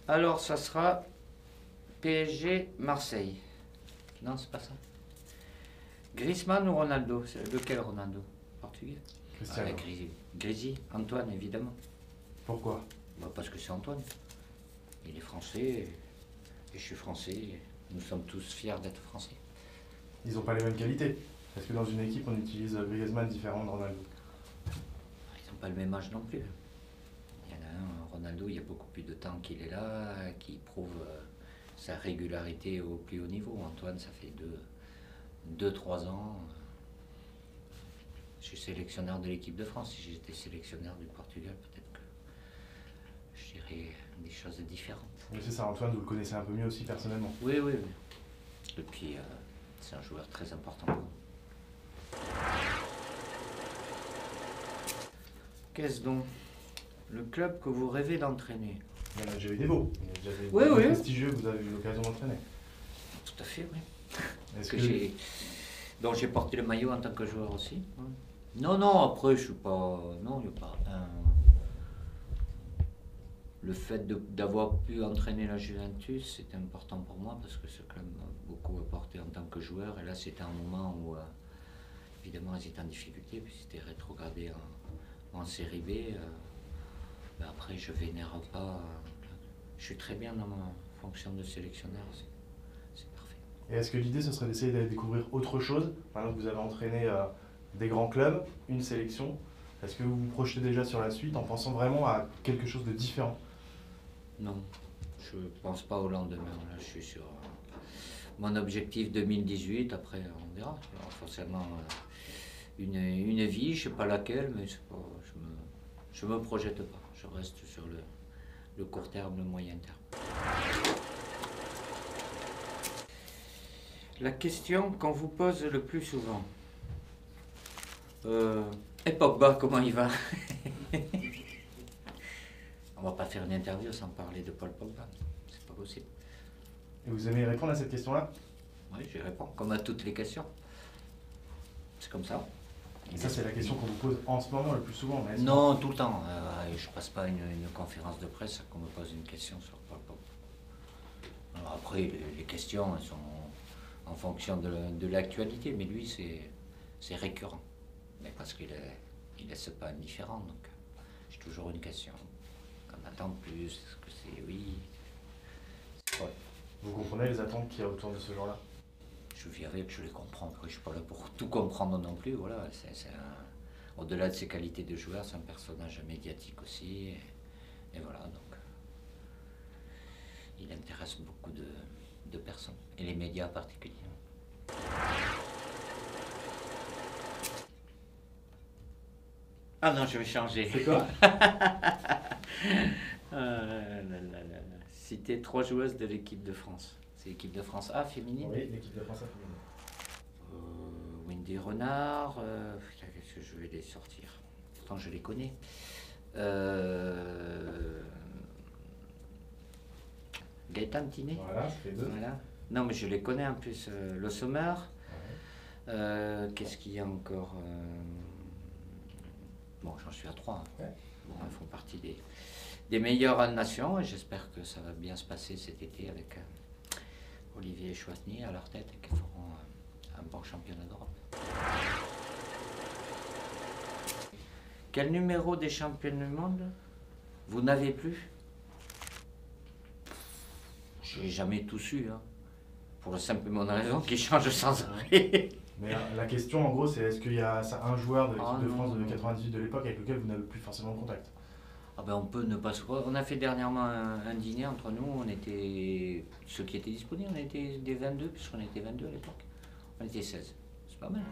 Alors, ça sera PSG Marseille. Non, c'est pas ça. Griezmann ou Ronaldo? C'est lequel Ronaldo? Portugais? Cristiano. Grisi, Antoine, évidemment. Pourquoi? Bah, parce que c'est Antoine. Il est français et je suis français. Nous sommes tous fiers d'être français. Ils n'ont pas les mêmes qualités. Est-ce que dans une équipe, on utilise Griezmann différemment de Ronaldo? Ils n'ont pas le même âge non plus. Il y en a un, Ronaldo, il y a beaucoup plus de temps qu'il est là, qui prouve sa régularité au plus haut niveau. Antoine, ça fait 2-3 ans. Je suis sélectionneur de l'équipe de France. Si j'étais sélectionneur du Portugal, peut-être que je dirais des choses différentes. Oui, c'est ça. Antoine, vous le connaissez un peu mieux aussi personnellement. Oui, oui, oui. Et puis, c'est un joueur très important pour nous. Qu'est-ce donc? Le club que vous rêvez d'entraîner? Il y en a déjà eu des beaux. Il y a déjà des Oui, oui. prestigieux que vous avez eu l'occasion d'entraîner. Tout à fait, oui. Est-ce dont j'ai porté le maillot en tant que joueur aussi. Ouais. Non, non, après, je suis pas... Non, il n'y a pas un... Le fait d'avoir pu entraîner la Juventus, c'était important pour moi parce que ce club m'a beaucoup apporté en tant que joueur. Et là, c'était un moment où, évidemment, ils étaient en difficulté, puis c'était rétrogradé en série B. Mais après, je vénère pas. Je suis très bien dans ma fonction de sélectionneur. C'est parfait. Et est-ce que l'idée, ce serait d'essayer d'aller découvrir autre chose? Par exemple, vous avez entraîné des grands clubs, une sélection. Est-ce que vous vous projetez déjà sur la suite en pensant vraiment à quelque chose de différent? Non, je ne pense pas au lendemain. Là, je suis sur mon objectif 2018. Après, on verra. Alors, forcément, une vie, je ne sais pas laquelle, mais pas, je me projette pas. Je reste sur le court terme, le moyen terme. La question qu'on vous pose le plus souvent. Et Pogba, comment il va? On va pas faire une interview sans parler de Paul Pogba. C'est pas possible. Et vous aimez répondre à cette question-là? Oui, j'y réponds, comme à toutes les questions. C'est comme ça. Et ça, c'est la question qu'on vous pose en ce moment le plus souvent. Mais non, tout le temps. Je passe pas une conférence de presse qu'on me pose une question sur Paul Pogba. Alors après, les questions elles sont en fonction de l'actualité, mais lui, c'est récurrent. Mais parce qu'il ne laisse pas indifférent, donc j'ai toujours une question. On attend plus, est-ce que c'est oui? Ouais. Vous comprenez les attentes qu'il y a autour de ce genre-là? Je vis avec, je les comprends. Après, je ne suis pas là pour tout comprendre non plus. Voilà, au-delà de ses qualités de joueur, c'est un personnage médiatique aussi. Et voilà, donc il intéresse beaucoup de personnes, et les médias particulièrement. Ah non, je vais changer. C'est quoi? Citer 3 joueuses de l'équipe de France. C'est l'équipe de France A féminine. Oui, l'équipe de France A féminine. Wendy Renard, qu'est-ce que je vais les sortir? Pourtant je les connais. Gaëtan Tinet. Voilà, ça fait 2. Voilà. Non mais je les connais en plus. Le Sommer. Ouais. Qu'est-ce qu'il y a encore? Bon, j'en suis à 3. Hein. Ouais. Bon, ils font partie des meilleurs en nation et j'espère que ça va bien se passer cet été avec Olivier Chouasny à leur tête et qu'ils feront un bon championnat d'Europe. Quel numéro des champions du monde vous n'avez plus? J'ai jamais tout su, hein, pour la simple et bonne raison qu'ils changent sans arrêt. Mais la question en gros, c'est est-ce qu'il y a un joueur de l'équipe de France de non. 98 de l'époque avec lequel vous n'avez plus forcément de contact? Ah ben on peut ne pas se voir. On a fait dernièrement un dîner entre nous, on était, ceux qui étaient disponibles, on était des 22, puisqu'on était 22 à l'époque. On était 16, c'est pas mal.